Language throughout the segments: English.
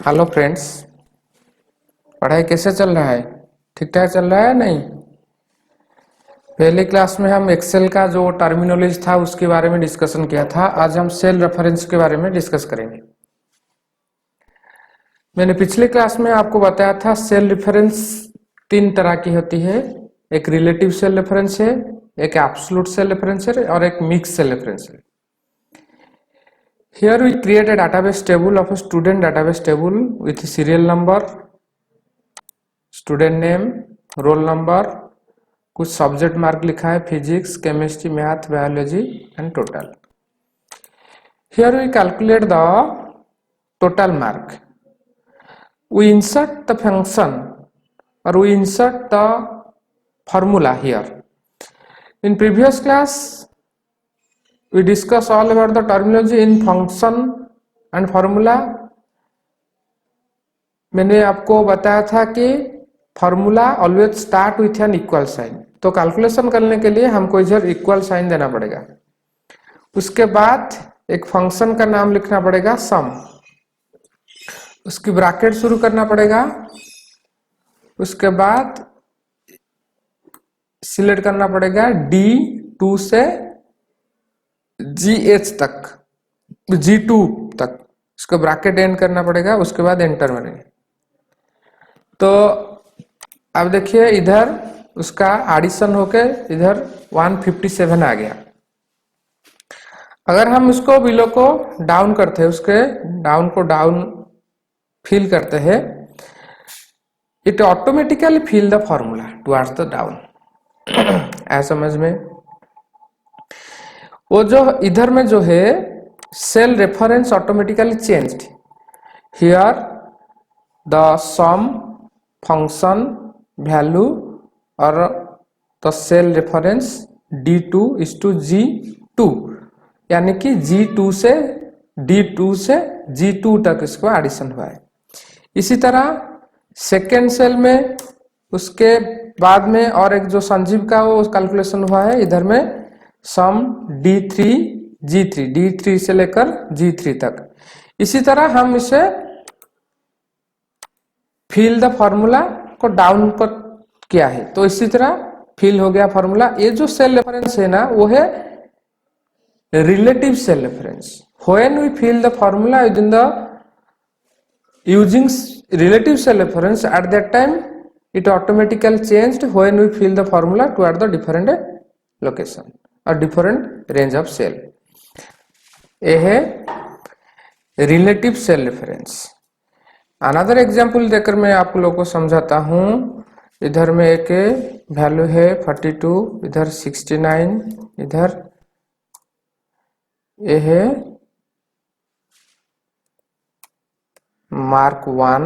Hello friends, पढ़ाई कैसे चल रहा है? ठीक ठाक चल रहा है नहीं? पहले क्लास में हम एक्सेल का जो टर्मिनोलॉजी था उसके बारे में डिस्कशन किया था। आज हम सेल रेफरेंस के बारे में डिस्कस करेंगे। मैंने पिछले क्लास में आपको बताया था सेल रेफरेंस तीन तरह की होती है। एक रिलेटिव सेल रेफरेंस है, एक एब्सोल्यूट सेल रेफरेंस है और एक मिक्स सेल रेफरेंस है। Here we create a database table of a student database table with serial number, student name, roll number, कुछ सब्जेक्ट मार्क लिखा है physics, chemistry, math, biology and total. Here we calculate the total mark. We insert the function और we insert the formula here. In previous class we discuss all about the terminology in function and formula. मैंने आपको बताया था कि formula always start with an equal sign, तो calculation करने के लिए हमको इधर इक्वल साइन देना पड़ेगा। उसके बाद एक फंक्शन का नाम लिखना पड़ेगा सम, उसकी ब्रैकेट शुरू करना पड़ेगा। उसके बाद सिलेक्ट करना पड़ेगा D2 से GH तक, G2 तक, उसको ब्रैकेट एंड करना पड़ेगा। उसके बाद एंटर मारेंगे। तो अब देखिए इधर उसका एडिशन होके इधर 157 आ गया। अगर हम इसको बिलो को डाउन करते हैं, उसके डाउन को डाउन फिल करते हैं, it automatically fill the formula towards the down. ऐसा समझ में? वो जो इधर में जो है cell reference automatically changed. Here the sum function value और the cell reference D2 is to G2, यानी कि G2 से D2 से G2 तक इसको एडिशन हुआ है। इसी तरह सेकेंड सेल में उसके बाद में और एक जो संजीव का वो कैलकुलेशन हुआ है, इधर में सम D3 G3, D3 से लेकर G3 तक। इसी तरह हम इसे फिल द फॉर्मूला को डाउन पर किया है, तो इसी तरह फिल हो गया फॉर्मूला। ये जो सेल रेफरेंस है ना, वो है relative cell reference. When we fill the formula within the using relative cell reference, at that time it automatically changed when we fill the formula toward the different location or different range of cell. ये है relative cell reference. Another example देकर मैं आप लोगों को समझाता हूँ। इधर में एक वैल्यू है 42, इधर 69, इधर ये है मार्क 1,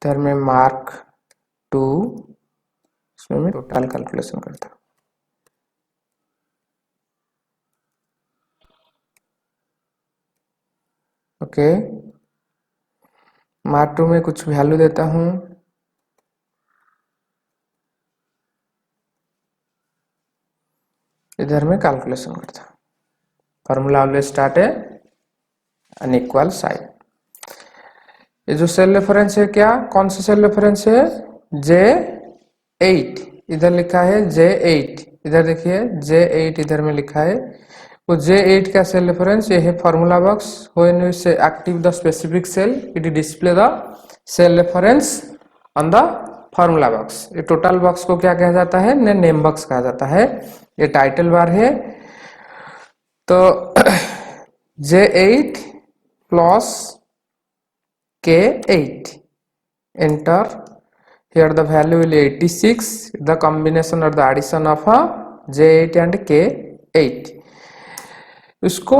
इधर में मार्क 2। इसमें मैं टोटल कैलकुलेशन करता हूँ। ओके, मार्क 2 में कुछ वैल्यू देता हूँ। इधर में कैलकुलेशन करता हूँ। फॉर्मूला ऑलवेज स्टार्ट है एन इक्वल साइन। ये जो सेल रेफरेंस है, क्या कौन सा सेल रेफरेंस है? J8, इधर लिखा है J8। इधर देखिए J8 इधर में लिखा है। वो J8 का सेल रेफरेंस ये है formula box. When we say active the specific cell, it display the cell reference on the formula box. ये टोटल बॉक्स को क्या कहा जाता है? नेम बॉक्स कहा जाता है। ये टाइटल बार है। तो J8 plus K8, enter. Here the value will be 86, the combination or the addition of J8 and K8. इसको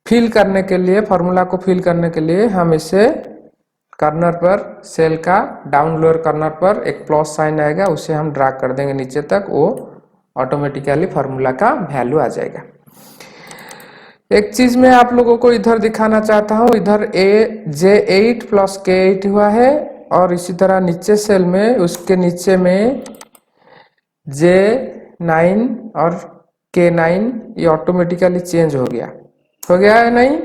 फिल करने के लिए, फॉर्मूला को फिल करने के लिए हम इसे कर्नर पर, सेल का डाउन लोअर कर्नर पर एक प्लस साइन आएगा, उसे हम ड्रैग कर देंगे नीचे तक, वो ऑटोमेटिकली फॉर्मूला का वैल्यू आ जाएगा। एक चीज मैं आप लोगों को इधर दिखाना चाहता हूं। इधर J8 प्लस K8 हुआ है और इसी तरह नीचे सेल में, उसके नीचे में J9 और K9, ये ऑटोमेटिकली चेंज हो गया है नहीं?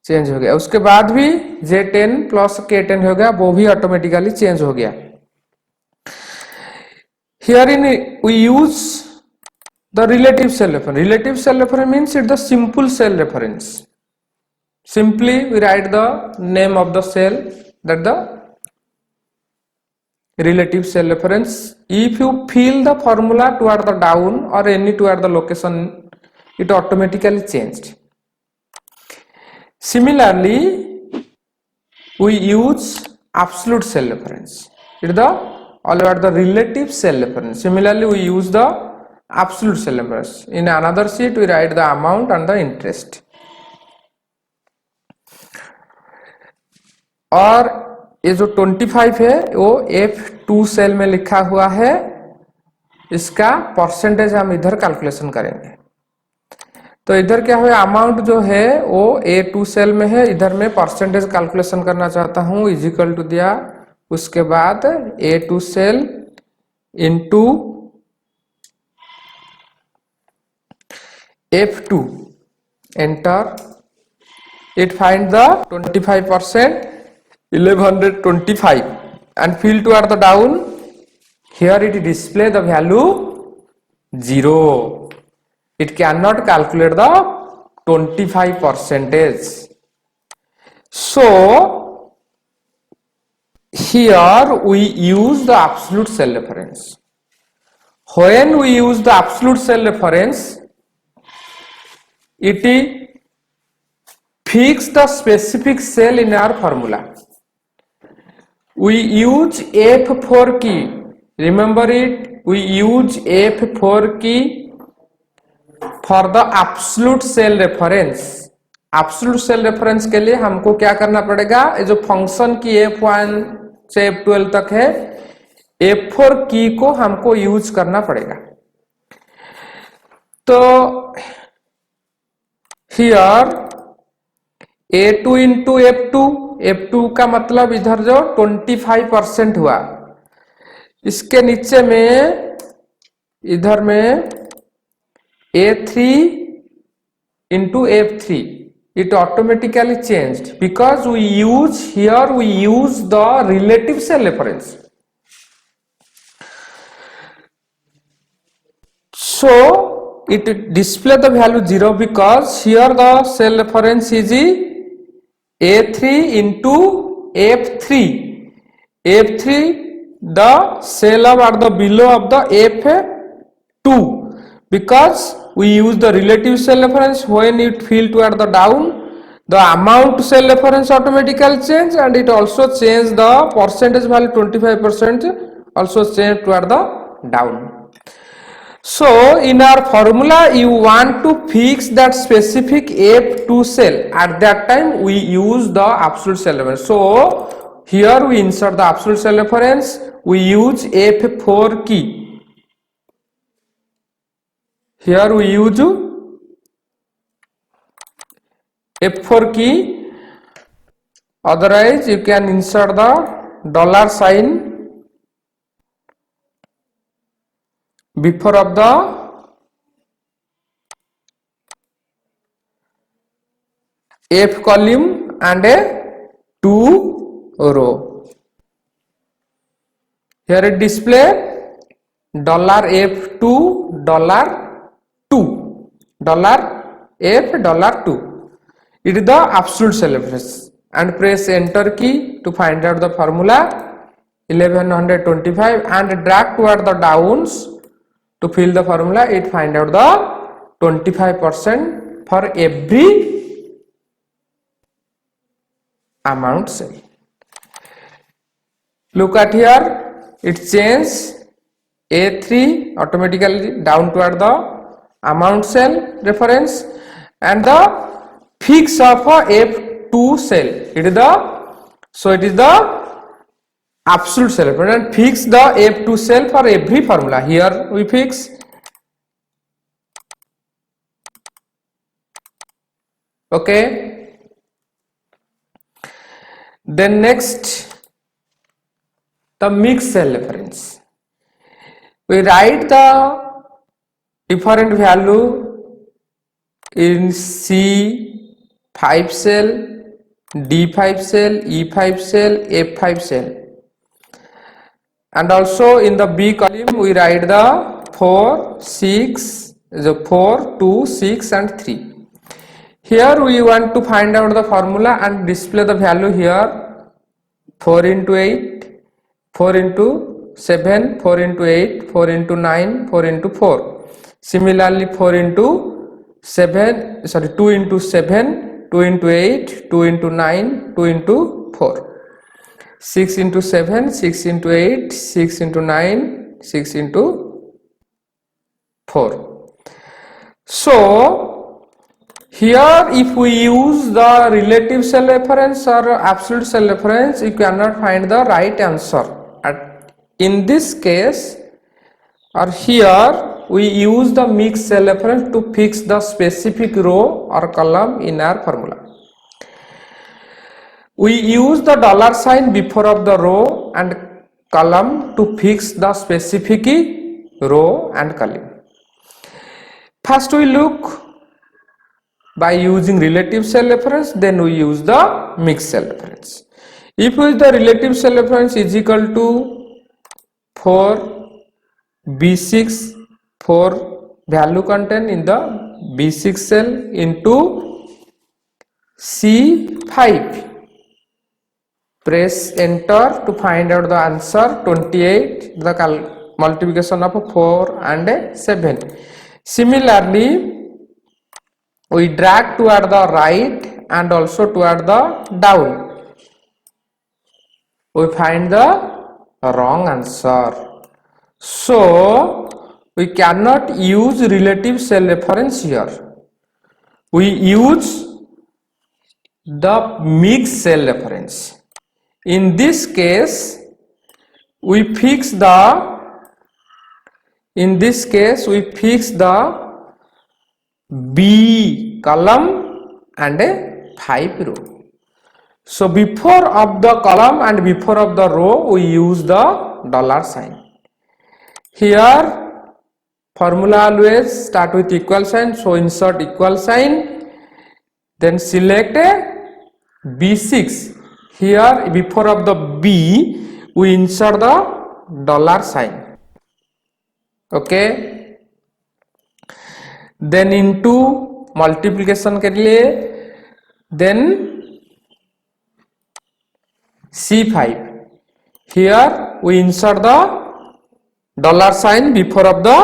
चेंज हो गया। उसके बाद भी J10 प्लस K10 हो गया, वो भी ऑटोमेटिकली चेंज हो गया। Here in we use the relative cell reference. Relative cell reference means it's the simple cell reference. Simply we write the name of the cell, that the relative cell reference. If you fill the formula toward the down or any toward the location, it automatically changed. Similarly, we use absolute cell reference. It is the all about the relative cell reference. Similarly, we use the absolute cell reference. In another sheet, we write the amount and the interest. और ये जो 25 है वो F2 cell में लिखा हुआ है, इसका परसेंटेज हम इधर कैलकुलेशन करेंगे। तो इधर क्या हुआ, अमाउंट जो है वो A2 सेल में है, इधर मैं परसेंटेज कैलकुलेशन करना चाहता हूं, इज इक्वल टू दिया, उसके बाद A2 cell into F2 enter, it find the 25%, 1125 and fill toward the down. Here it display the value 0. It cannot calculate the 25%. So here we use the absolute cell reference. When we use the absolute cell reference, it fix the specific cell in our formula. We use F4 key. Remember it. We use F4 key for the absolute cell reference. Absolute cell reference के लिए हमको क्या करना पड़ेगा, ये जो function की F1 से F12 तक है, F4 की को हमको यूज करना पड़ेगा। तो here A2 into F2, F2 का मतलब इधर जो 25% हुआ, इसके नीचे में इधर में A3 into F3, it automatically changed because we use the relative cell reference. So it display the value 0 because here the cell reference is A3 into F3. F3 the cell of or the below of the F2, because we use the relative cell reference. When it fill toward the down, the amount cell reference automatically change and it also change the percentage value 25% also change toward the down. So in our formula you want to fix that specific F2 cell, at that time we use the absolute cell reference. So here we insert the absolute cell reference, we use F4 key. Here we use F4 key, otherwise you can insert the dollar sign before of the F column and a 2 row. Here it display $F2 $2 $F $2. It is the absolute cell reference, and press enter key to find out the formula 1125 and drag toward the downs to fill the formula. It find out the 25% for every amount cell. Look at here, it changes A3 automatically down toward the amount cell reference, and the fix of a F2 cell, it is the, so it is the absolute cell reference, and fix the F2 cell for every formula. Here we fix, okay. Then next, the mixed cell reference. We write the different value in C5 cell, D5 cell, E5 cell, F5 cell. And also in the B column we write the 4, 6, the 4, 2, 6 and 3. Here we want to find out the formula and display the value here. 4 into 8, 4 into 7, 4 into 8, 4 into 9, 4 into 4. Similarly 4 into 7, sorry 2 into 7, 2 into 8, 2 into 9, 2 into 4. 6 into 7, 6 into 8, 6 into 9, 6 into 4. So here if we use the relative cell reference or absolute cell reference, you cannot find the right answer. In this case or here we use the mixed cell reference to fix the specific row or column in our formula. We use the dollar sign before of the row and column to fix the specific row and column. First we look by using relative cell reference, then we use the mixed cell reference. If the relative cell reference is equal to 4 B6, 4 value content in the B6 cell into C5. Press enter to find out the answer 28, the multiplication of 4 and 7. Similarly, we drag toward the right and also toward the down. We find the wrong answer. So, we cannot use relative cell reference here. We use the mixed cell reference. In this case, we fix the B column and a 5 row. So before of the column and before of the row we use the dollar sign. Here formula always start with equal sign, so insert equal sign, then select a B6. Here before of the B we insert the dollar sign. Okay, then into multiplication के लिए then C5. Here we insert the dollar sign before of the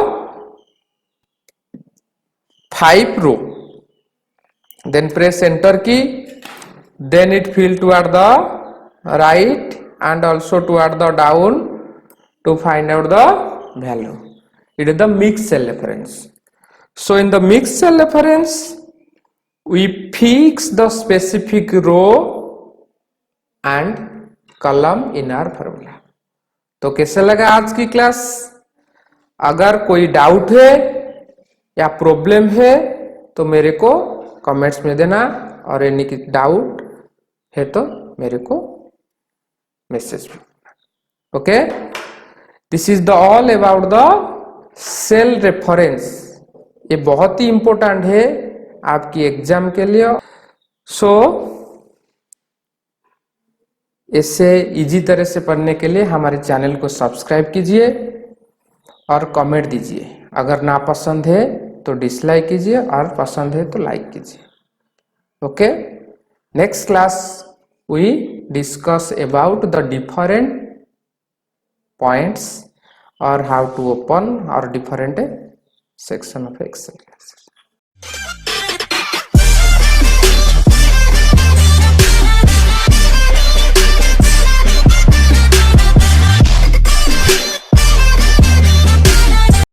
5 row. Then press enter key. Then it fill toward the right and also toward the down to find out the value. It is the mixed cell reference. So in the mixed cell reference, we fix the specific row and column in our formula. तो कैसे लगा आज की class? अगर कोई doubt है या problem है तो मेरे को कमेंट्स में देना, और एनी डाउट है तो मेरे को मैसेज में. Okay, this is the all about the cell reference. ये बहुत ही इंपॉर्टेंट है आपकी एग्जाम के लिए. सो इसे इजी तरह से पढ़ने के लिए हमारे चैनल को सब्सक्राइब कीजिए और कमेंट दीजिए. अगर ना पसंद है तो डिसलाइक कीजिए और पसंद है तो लाइक कीजिए. Okay, next class we discuss about the different points और हाउ टू ओपन और different section of Excel classes.